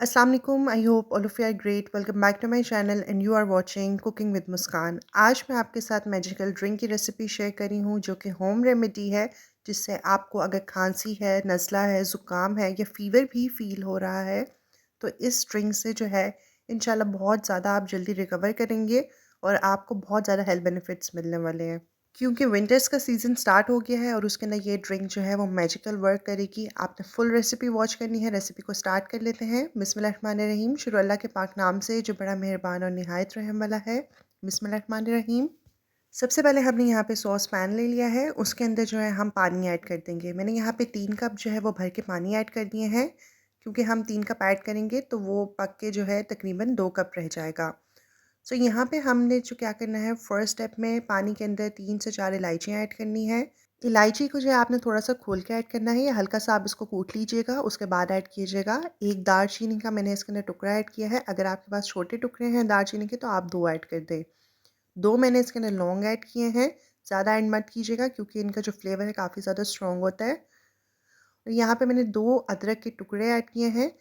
अस्सलाम वालेकुम। I hope all of you are great. Welcome back to my channel and you are watching cooking with Muskan. आज मैं आपके साथ मैजिकल ड्रिंक की रेसिपी शेयर करी हूँ जो कि होम रेमेडी है, जिससे आपको अगर खांसी है, नज़ला है, ज़ुकाम है या फ़ीवर भी फ़ील हो रहा है तो इस ड्रिंक से जो है इंशाल्लाह बहुत ज़्यादा आप जल्दी रिकवर करेंगे और आपको बहुत ज़्यादा हेल्थ बेनिफिट्स मिलने वाले हैं। क्योंकि विंटर्स का सीज़न स्टार्ट हो गया है और उसके अंदर ये ड्रिंक जो है वो मैजिकल वर्क करेगी। आपने फुल रेसिपी वॉच करनी है। रेसिपी को स्टार्ट कर लेते हैं। बिस्मिल्लाहिर्रहमानिर्रहीम। शुरू अल्लाह के पाक नाम से जो बड़ा मेहरबान और निहायत रहम वाला है। बिस्मिल्लाहिर्रहमानिर्रहीम। सबसे पहले हमने यहाँ पे सॉस पैन ले लिया है। उसके अंदर जो है हम पानी ऐड कर देंगे। मैंने यहाँ पे 3 कप जो है वो भर के पानी ऐड कर दिए हैं। क्योंकि हम 3 कप ऐड करेंगे तो वो पक के जो है तकरीबन 2 कप रह जाएगा। सो यहाँ पे हमने जो क्या करना है, फर्स्ट स्टेप में पानी के अंदर 3 से 4 इलायचियाँ ऐड करनी है। इलायची को जो है आपने थोड़ा सा खोल के ऐड करना है या हल्का सा आप इसको कूट लीजिएगा, उसके बाद ऐड कीजिएगा। एक दालचीनी का मैंने इसके अंदर टुकड़ा ऐड किया है। अगर आपके पास छोटे टुकड़े हैं दालचीनी के तो आप 2 ऐड कर दें। 2 मैंने इसके अंदर लौंग ऐड किए हैं। ज़्यादा ऐड मत कीजिएगा क्योंकि इनका जो फ्लेवर है काफ़ी ज़्यादा स्ट्रॉन्ग होता है। और यहाँ पे मैंने 2 अदरक के टुकड़े ऐड किए हैं।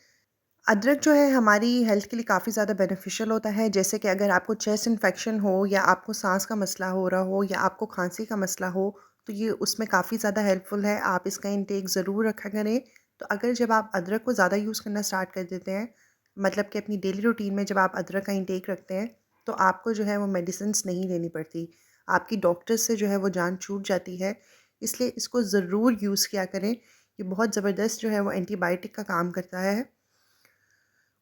अदरक जो है हमारी हेल्थ के लिए काफ़ी ज़्यादा बेनिफिशियल होता है। जैसे कि अगर आपको चेस्ट इन्फेक्शन हो या आपको सांस का मसला हो रहा हो या आपको खांसी का मसला हो तो ये उसमें काफ़ी ज़्यादा हेल्पफुल है। आप इसका इंटेक ज़रूर रखा करें। तो अगर जब आप अदरक को ज़्यादा यूज़ करना स्टार्ट कर देते हैं, मतलब कि अपनी डेली रूटीन में जब आप अदरक का इंटेक रखते हैं तो आपको जो है वो मेडिसिन्स नहीं लेनी पड़ती। आपकी डॉक्टर से जो है वो जान छूट जाती है। इसलिए इसको ज़रूर यूज़ किया करें। ये बहुत ज़बरदस्त जो है वो एंटीबायोटिक का काम करता है।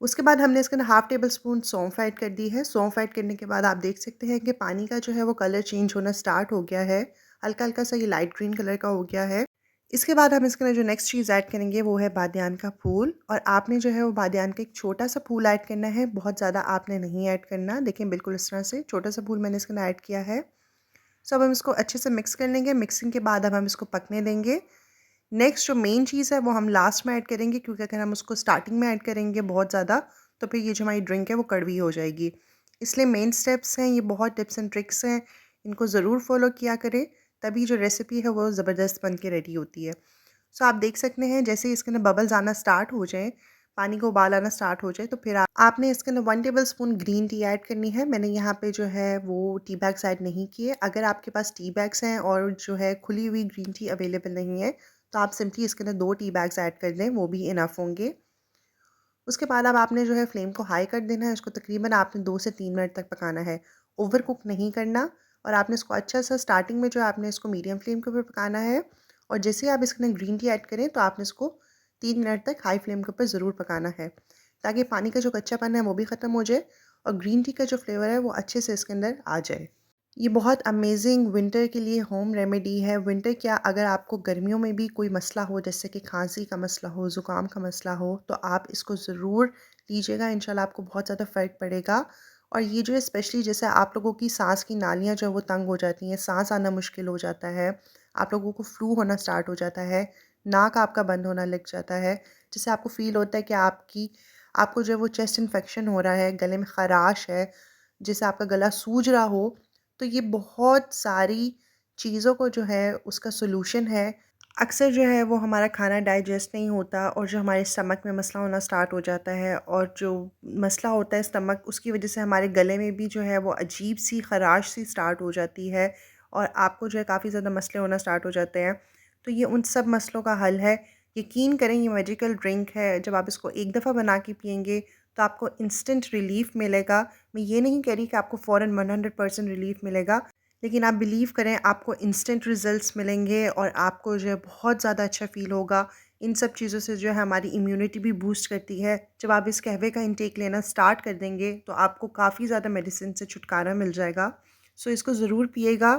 उसके बाद हमने इसके अंदर हाफ़ टेबल स्पून सौंफ ऐड कर दी है। सौंफ ऐड करने के बाद आप देख सकते हैं कि पानी का जो है वो कलर चेंज होना स्टार्ट हो गया है। हल्का-हल्का सा ये लाइट ग्रीन कलर का हो गया है। इसके बाद हम इसके अंदर जो नेक्स्ट चीज़ ऐड करेंगे वो है बादियान का फूल, और आपने जो है वो बादियान का एक छोटा-सा फूल ऐड करना है, बहुत ज़्यादा आपने नहीं ऐड करना। देखिए बिल्कुल इस तरह से छोटा-सा फूल मैंने इसके अंदर ऐड किया है। सो अब हम इसको अच्छे से मिक्स कर लेंगे। मिक्सिंग के बाद अब हम इसको पकने देंगे। नेक्स्ट जो मेन चीज़ है वो हम लास्ट में ऐड करेंगे, क्योंकि अगर हम उसको स्टार्टिंग में ऐड करेंगे बहुत ज़्यादा तो फिर ये जो हमारी ड्रिंक है वो कड़वी हो जाएगी। इसलिए मेन स्टेप्स हैं, ये बहुत टिप्स एंड ट्रिक्स हैं, इनको ज़रूर फॉलो किया करें, तभी जो रेसिपी है वो ज़बरदस्त बन के रेडी होती है। सो आप देख सकते हैं जैसे ही इसके अंदर बबल्स आना स्टार्ट हो जाएँ, पानी को उबाल आना स्टार्ट हो जाए तो फिर आपने इसके अंदर 1 table spoon green tea add करनी है। मैंने यहाँ पे जो है वो टी बैग्स ऐड नहीं किए। अगर आपके पास टी बैग्स हैं और जो है खुली हुई ग्रीन टी अवेलेबल नहीं है तो आप सिंपली इसके अंदर 2 टी बैग्स ऐड कर दें, वो भी इनफ होंगे। उसके बाद अब आपने जो है फ्लेम को हाई कर देना है। इसको तकरीबन आपने 2 से 3 मिनट तक पकाना है। ओवर कुक नहीं करना, और आपने इसको अच्छा सा स्टार्टिंग में जो है आपने इसको मीडियम फ्लेम के ऊपर पकाना है, और जैसे ही आप इसके अंदर ग्रीन टी ऐड करें तो आपने इसको 3 मिनट तक हाई फ्लेम के ऊपर ज़रूर पकाना है, ताकि पानी का जो कच्चापन है वो भी ख़त्म हो जाए और ग्रीन टी का जो फ्लेवर है वो अच्छे से इसके अंदर आ जाए। ये बहुत अमेजिंग विंटर के लिए होम रेमेडी है। विंटर क्या, अगर आपको गर्मियों में भी कोई मसला हो, जैसे कि खांसी का मसला हो, ज़ुकाम का मसला हो, तो आप इसको ज़रूर लीजिएगा। इंशाल्लाह आपको बहुत ज़्यादा फ़र्क पड़ेगा। और ये जो है स्पेशली जैसे आप लोगों की सांस की नालियाँ जो है वो तंग हो जाती हैं, सांस आना मुश्किल हो जाता है, आप लोगों को फ्लू होना स्टार्ट हो जाता है, नाक आपका बंद होना लग जाता है, जैसे आपको फ़ील होता है कि आपको जो है वो चेस्ट इन्फेक्शन हो रहा है, गले में ख़राश है, जैसे आपका गला सूज रहा हो, तो ये बहुत सारी चीज़ों को जो है उसका सॉल्यूशन है। अक्सर जो है वो हमारा खाना डाइजेस्ट नहीं होता और जो हमारे स्टमक में मसला होना स्टार्ट हो जाता है, और जो मसला होता है स्टमक, उसकी वजह से हमारे गले में भी जो है वो अजीब सी ख़राश सी स्टार्ट हो जाती है और आपको जो है काफ़ी ज़्यादा मसले होना स्टार्ट हो जाते हैं। तो ये उन सब मसलों का हल है। यकीन करें ये मैजिकल ड्रिंक है। जब आप इसको एक दफ़ा बना के पिएंगे तो आपको इंस्टेंट रिलीफ़ मिलेगा। मैं ये नहीं कह रही कि आपको फ़ौरन 100% रिलीफ़ मिलेगा, लेकिन आप बिलीव करें आपको इंस्टेंट रिज़ल्ट्स मिलेंगे और आपको जो है बहुत ज़्यादा अच्छा फ़ील होगा। इन सब चीज़ों से जो है हमारी इम्यूनिटी भी बूस्ट करती है। जब आप इस कहवे का इंटेक लेना स्टार्ट कर देंगे तो आपको काफ़ी ज़्यादा मेडिसिन से छुटकारा मिल जाएगा। सो इसको ज़रूर पिएगा,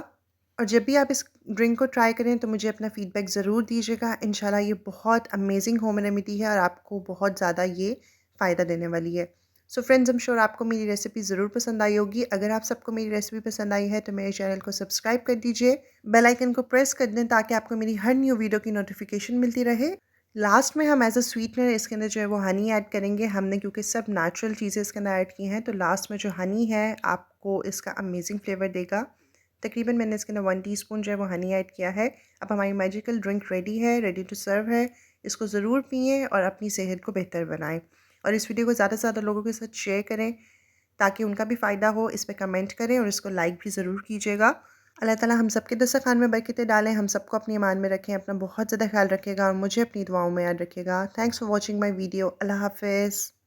और जब भी आप इस ड्रिंक को ट्राई करें तो मुझे अपना फ़ीडबैक ज़रूर दीजिएगा। इंशाल्लाह ये बहुत अमेजिंग होम रेमेडी है और आपको बहुत ज़्यादा ये फ़ायदा देने वाली है। So friends, I am sure आपको मेरी रेसिपी ज़रूर पसंद आई होगी। अगर आप सबको मेरी रेसिपी पसंद आई है तो मेरे चैनल को सब्सक्राइब कर दीजिए, बेल आइकन को प्रेस कर दें ताकि आपको मेरी हर न्यू वीडियो की नोटिफिकेशन मिलती रहे। लास्ट में हम एज़ अ स्वीटनर इसके अंदर जो है वो हनी ऐड करेंगे हमने, क्योंकि सब नेचुरल चीज़ें इसके अंदर ऐड की हैं, तो लास्ट में जो हनी है आपको इसका अमेजिंग फ्लेवर देगा। तकरीबन मैंने इसके अंदर 1 टीस्पून जो है वो हनी ऐड किया है। अब हमारी मैजिकल ड्रिंक रेडी है, रेडी टू सर्व है। इसको ज़रूर पिएँ और अपनी सेहत को बेहतर बनाएँ। और इस वीडियो को ज़्यादा से ज़्यादा लोगों के साथ शेयर करें ताकि उनका भी फ़ायदा हो। इस पे कमेंट करें और इसको लाइक भी ज़रूर कीजिएगा। अल्लाह ताला हम सबके दस्तरख़्वान में बरकतें डालें, हम सबको अपनी ईमान में रखें, अपना बहुत ज़्यादा ख्याल रखिएगा और मुझे अपनी दुआओं में याद रखिएगा। Thanks for watching my video. अल्लाह हाफ़िज़।